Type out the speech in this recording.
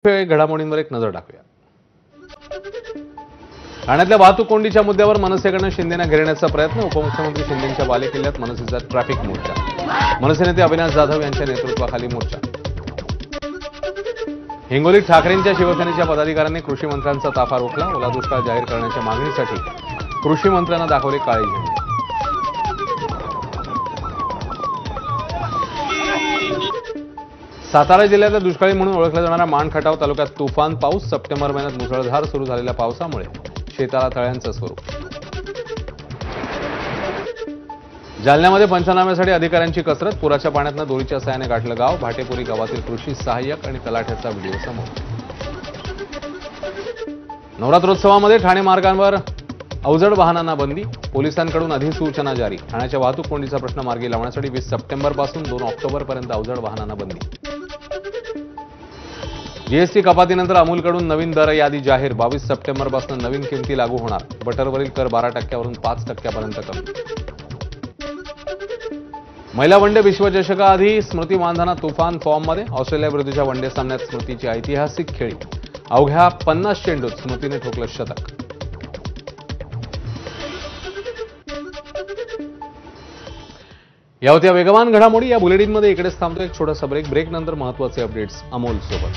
घडामोडींवर एक नजर टाकूया। ठाण्यातल्या वाहतूक कोंडीच्या मुद्द्यावर मनसेकडून शिंदेना घेरण्याचा प्रयत्न। उपमुख्यमंत्री शिंदेंच्या बालेकिल्ल्यात मनसेचा ट्रॅफिक मोर्चा। मनसे नेते अविनाश जाधव यांच्या नेतृत्वाखाली मोर्चा। हिंगोलीत ठाकरेंच्या शिवसेनेच्या पदाधिकाऱ्यांनी कृषी मंत्र्यांचा ताफा रोखला। ओला दुष्काळ जाहीर करण्याच्या मागणीसाठी कृषी मंत्र्यांना दाखवले काळे झेंडे। सातारा जिल्ह्यातल्या दुष्काळी म्हणून ओळखला जाणारा माण खटाव तालुक्यात तुफान पाऊस। सप्टेंबर महिन्यात मुसळधार सुरू झालेल्या पावसामुळे शेताला तळ्यांचं स्वरूप। जालन्यामध्ये पंचनाम्यासाठी अधिकाऱ्यांची कसरत। पुराच्या पाण्यातनं दोरीच्या साहाय्याने गाठलं गाव। भाटेपुरी गावातील कृषी सहाय्यक आणि तलाठ्याचा व्हिडिओ समोर। नवरात्रोत्सवामध्ये ठाणे मार्गांवर अवजड वाहनांना बंदी। पोलिसांकडून अधिसूचना जारी। ठाण्याच्या वाहतूक कोंडीचा प्रश्न मार्गी लावण्यासाठी 20 सप्टेंबरपासून 2 ऑक्टोबरपर्यंत अवजड वाहनांना बंदी। जीएसटी कपातीनंतर अमूलकडून नवीन दर यादी जाहीर। 22 सप्टेंबरपासून नवीन किमती लागू होणार। बटरवरील कर 12% वरून 5% कमी। महिला वनडे विश्वचषकाआधी स्मृती मानधना तुफान फॉर्ममध्ये। ऑस्ट्रेलियाविरुद्धच्या वनडे सामन्यात स्मृतीची ऐतिहासिक खेळी। अवघ्या 50 चेंडूत स्मृतीने ठोकलं शतक। या होत्या वेगवान घडामोडी। या बुलेटिनमध्ये इकडेच थांबतो। एक छोटासा ब्रेक नंतर महत्त्वाचे अपडेट्स अमोल सोबत।